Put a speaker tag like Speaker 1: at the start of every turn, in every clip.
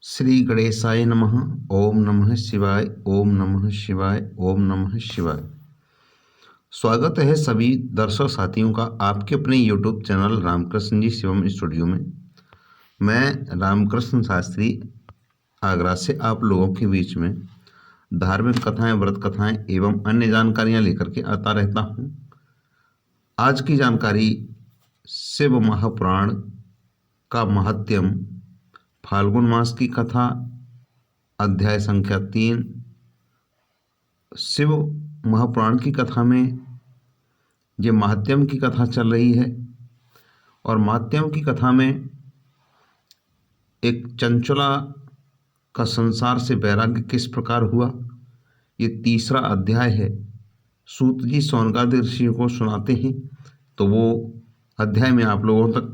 Speaker 1: श्री गणेशाय नमः। ओम नमः शिवाय। ओम नमः शिवाय। ओम नमः शिवाय। स्वागत है सभी दर्शक साथियों का आपके अपने YouTube चैनल रामकृष्ण जी शिवम स्टूडियो में। मैं रामकृष्ण शास्त्री आगरा से आप लोगों के बीच में धार्मिक कथाएं, व्रत कथाएं एवं अन्य जानकारियां लेकर के आता रहता हूं। आज की जानकारी शिव महापुराण का महात्म्य, फाल्गुन मास की कथा, अध्याय संख्या 3। शिव महापुराण की कथा में ये महात्म्य की कथा चल रही है और महात्म्य की कथा में एक चंचला का संसार से वैराग्य किस प्रकार हुआ, ये तीसरा अध्याय है। सूत जी सौनकादि ऋषि को सुनाते हैं, तो वो अध्याय में आप लोगों तक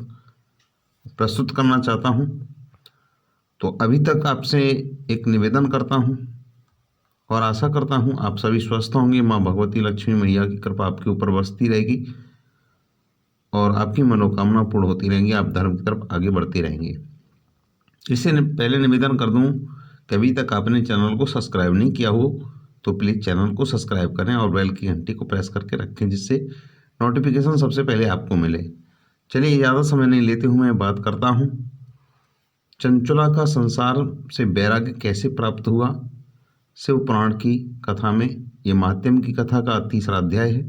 Speaker 1: प्रस्तुत करना चाहता हूँ। तो अभी तक आपसे एक निवेदन करता हूँ और आशा करता हूँ आप सभी स्वस्थ होंगे। माँ भगवती लक्ष्मी मैया की कृपा आपके ऊपर बरसती रहेगी और आपकी मनोकामना पूर्ण होती रहेंगी, आप धर्म की तरफ आगे बढ़ते रहेंगे। इससे पहले निवेदन कर दूँ कि अभी तक आपने चैनल को सब्सक्राइब नहीं किया हो तो प्लीज़ चैनल को सब्सक्राइब करें और बेल की घंटी को प्रेस करके रखें, जिससे नोटिफिकेशन सबसे पहले आपको मिले। चलिए ज़्यादा समय नहीं लेते हुए मैं बात करता हूँ। चंचला का संसार से वैराग्य कैसे प्राप्त हुआ, शिव पुराण की कथा में ये महात्म्य की कथा का तीसरा अध्याय है।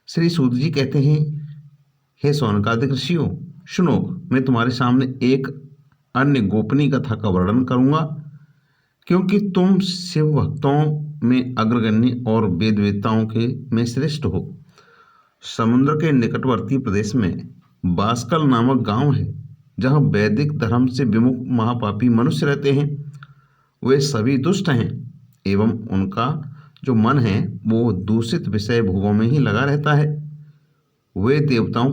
Speaker 1: श्री सूत जी कहते हैं, हे सौनकादिक ऋषियों, सुनो, मैं तुम्हारे सामने एक अन्य गोपनीय कथा का वर्णन करूंगा, क्योंकि तुम शिव भक्तों में अग्रगण्य और वेद वेत्ताओं के में श्रेष्ठ हो। समुद्र के निकटवर्ती प्रदेश में बासकल नामक गांव है, जहां वैदिक धर्म से विमुख महापापी मनुष्य रहते हैं। वे सभी दुष्ट हैं एवं उनका जो मन है वो दूषित विषय भोगों में ही लगा रहता है। वे देवताओं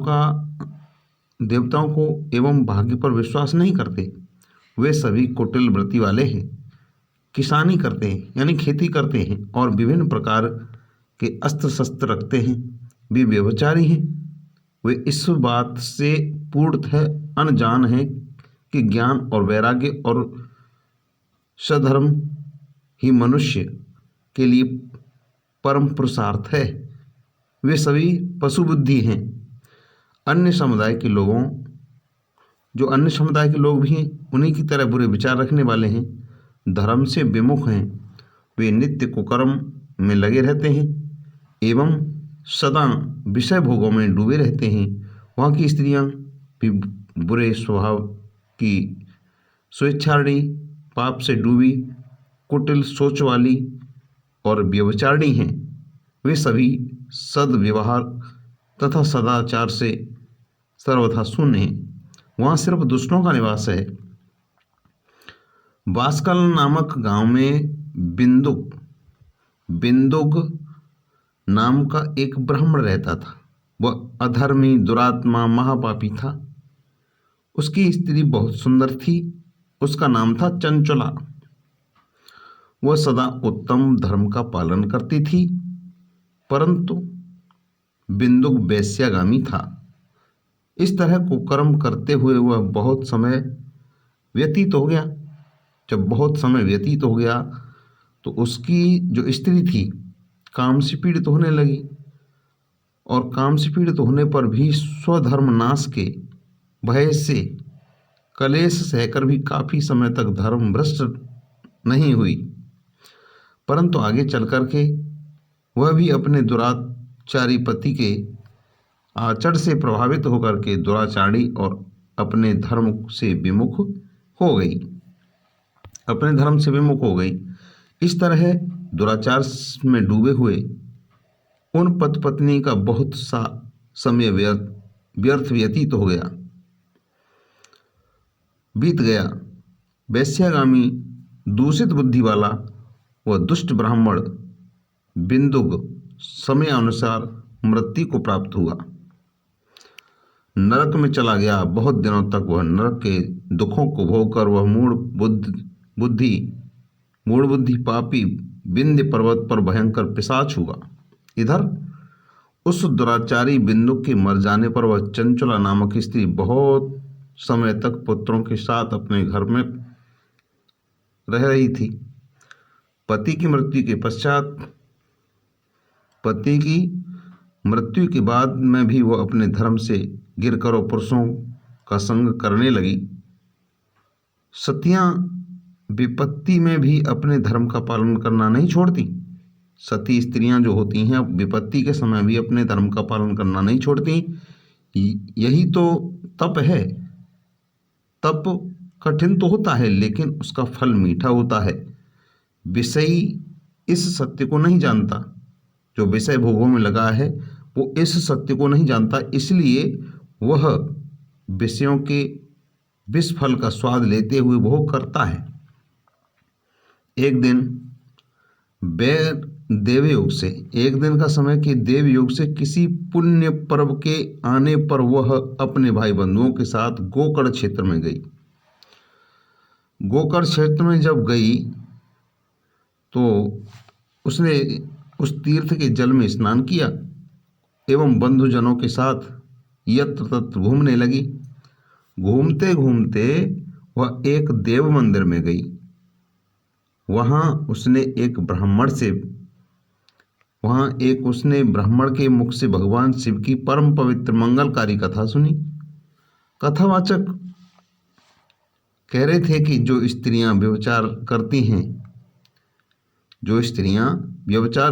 Speaker 1: को एवं भाग्य पर विश्वास नहीं करते। वे सभी कुटिल वृत्ति वाले हैं, किसानी करते हैं यानी खेती करते हैं और विभिन्न प्रकार के अस्त्र शस्त्र रखते हैं। वे व्यभिचारी हैं। वे इस बात से पूर्णतः अनजान हैं कि ज्ञान और वैराग्य और सधर्म ही मनुष्य के लिए परम पुरुषार्थ है। वे सभी पशु बुद्धि हैं। अन्य समुदाय के लोग भी उन्हीं की तरह बुरे विचार रखने वाले हैं, धर्म से विमुख हैं। वे नित्य कुकर्म में लगे रहते हैं एवं सदा विषय भोगों में डूबे रहते हैं। वहाँ की स्त्रियाँ भी बुरे स्वभाव की, स्वेच्छारणी, पाप से डूबी, कुटिल सोच वाली और व्यभिचारिणी हैं। वे सभी सद्व्यवहार तथा सदाचार से सर्वथा शून्य हैं। वहाँ सिर्फ दुष्टों का निवास है। बासकल नामक गांव में बिंदुक नाम का एक ब्राह्मण रहता था। वह अधर्मी, दुरात्मा, महापापी था। उसकी स्त्री बहुत सुंदर थी। उसका नाम था चंचला। वह सदा उत्तम धर्म का पालन करती थी, परंतु बिंदुक वेश्यागामी था। इस तरह कुकर्म करते हुए वह बहुत समय व्यतीत हो गया। जब बहुत समय व्यतीत हो गया तो उसकी जो स्त्री थी काम से पीड़ित होने लगी और काम से पीड़ित होने पर भी स्वधर्म नाश के भय से कलेश सहकर भी काफी समय तक धर्म भ्रष्ट नहीं हुई, परंतु आगे चल कर के वह भी अपने दुराचारी पति के आचरण से प्रभावित होकर के दुराचारी और अपने धर्म से विमुख हो गई। इस तरह दुराचार में डूबे हुए उन पति पत्नी का बहुत सा समय व्यर्थ व्यतीत हो गया, बीत गया। वैश्यागामी, दूषित बुद्धि वाला वह दुष्ट ब्राह्मण बिंदुक समय अनुसार मृत्यु को प्राप्त हुआ, नरक में चला गया। बहुत दिनों तक वह नरक के दुखों को भोगकर वह मूढ़ बुद्धि पापी विंध्य पर्वत पर भयंकर पिशाच हुआ। इधर उस दुराचारी बिंदुक के मर जाने पर वह चंचला नामक स्त्री बहुत समय तक पुत्रों के साथ अपने घर में रह रही थी। पति की मृत्यु के पश्चात, पति की मृत्यु के बाद में भी वह अपने धर्म से गिरकर और पुरुषों का संग करने लगी। सतियां विपत्ति में भी अपने धर्म का पालन करना नहीं छोड़ती। सती स्त्रियां जो होती हैं विपत्ति के समय भी अपने धर्म का पालन करना नहीं छोड़ती। यही तो तप है। तप कठिन तो होता है लेकिन उसका फल मीठा होता है। विषयी इस सत्य को नहीं जानता, जो विषय भोगों में लगा है वो इस सत्य को नहीं जानता, इसलिए वह विषयों के विष फल का स्वाद लेते हुए भोग करता है। एक दिन देवयोग से, एक दिन का समय कि देवयोग से किसी पुण्य पर्व के आने पर वह अपने भाई बंधुओं के साथ गोकर्ण क्षेत्र में गई। गोकर्ण क्षेत्र में जब गई तो उसने उस तीर्थ के जल में स्नान किया एवं बंधुजनों के साथ यत्र तत्र घूमने लगी। घूमते घूमते वह एक देव मंदिर में गई। वहाँ उसने ब्राह्मण के मुख से भगवान शिव की परम पवित्र मंगलकारी कथा सुनी। कथावाचक कह रहे थे कि जो स्त्रियां व्यभिचार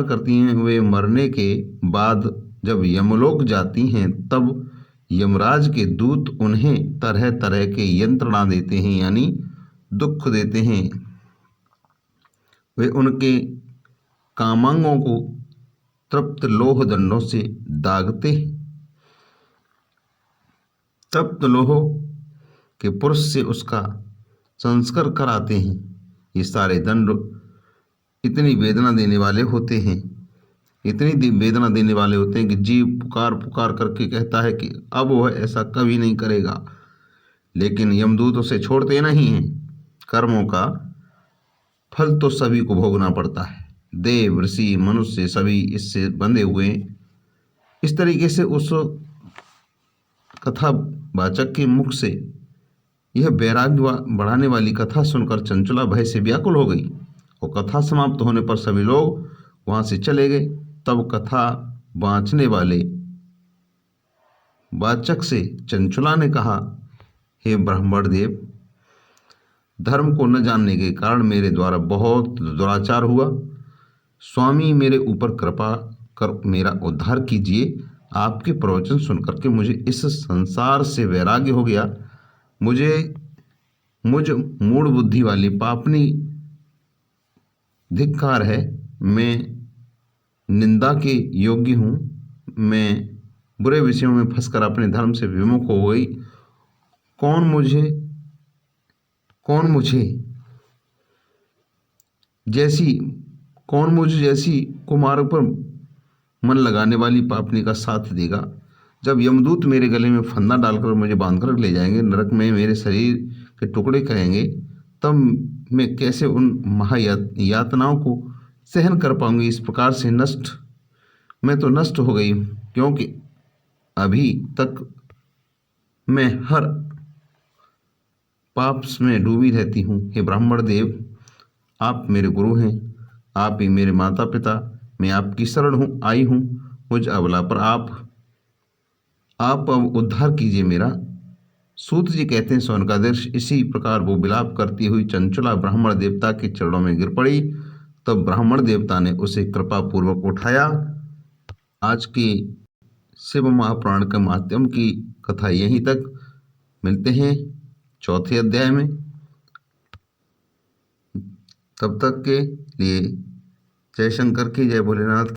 Speaker 1: करती हैं वे मरने के बाद जब यमलोक जाती हैं तब यमराज के दूत उन्हें तरह तरह के यंत्रणा देते हैं, यानी दुख देते हैं। वे उनके कामांगों को तृप्त लोह दंडों से दागते हैं। तृप्त लोह के पुरुष से उसका संस्कार कराते हैं। ये सारे दंड इतनी वेदना देने वाले होते हैं कि जीव पुकार पुकार करके कहता है कि अब वह ऐसा कभी नहीं करेगा, लेकिन यमदूत उसे छोड़ते नहीं हैं। कर्मों का फल तो सभी को भोगना पड़ता है। देव, ऋषि, मनुष्य सभी इससे बंधे हुए। इस तरीके से उस कथावाचक के मुख से यह वैराग्य बढ़ाने वाली कथा सुनकर चंचला भय से व्याकुल हो गई और कथा समाप्त होने पर सभी लोग वहां से चले गए। तब कथा वाचने वाले वाचक से चंचला ने कहा, हे ब्राह्मण देव, धर्म को न जानने के कारण मेरे द्वारा बहुत दुराचार हुआ। स्वामी मेरे ऊपर कृपा कर मेरा उद्धार कीजिए। आपके प्रवचन सुनकर के मुझे इस संसार से वैराग्य हो गया। मुझ मूढ़ बुद्धि वाली पापनी धिक्कार है। मैं निंदा के योग्य हूँ। मैं बुरे विषयों में फंसकर अपने धर्म से विमुख हो गई। कौन मुझे जैसी कुमार्ग पर मन लगाने वाली पापनी का साथ देगा। जब यमदूत मेरे गले में फंदा डालकर मुझे बांधकर ले जाएंगे, नरक में मेरे शरीर के टुकड़े करेंगे, तब मैं कैसे उन महायातनाओं को सहन कर पाऊंगी। इस प्रकार से मैं तो नष्ट हो गई, क्योंकि अभी तक मैं हर पाप में डूबी रहती हूँ। हे ब्राह्मण देव, आप मेरे गुरु हैं, आप ही मेरे माता पिता। मैं आपकी शरण आई हूँ। मुझ अबला पर आप अब उद्धार कीजिए मेरा। सूत जी कहते हैं, सौनकादिश इसी प्रकार वो विलाप करती हुई चंचला ब्राह्मण देवता के चरणों में गिर पड़ी। तब ब्राह्मण देवता ने उसे कृपा पूर्वक उठाया। आज की शिव महापुराण के माध्यम की कथा यहीं तक। मिलते हैं चौथे अध्याय में। तब तक के लिए जय शंकर की, जय भोलेनाथ।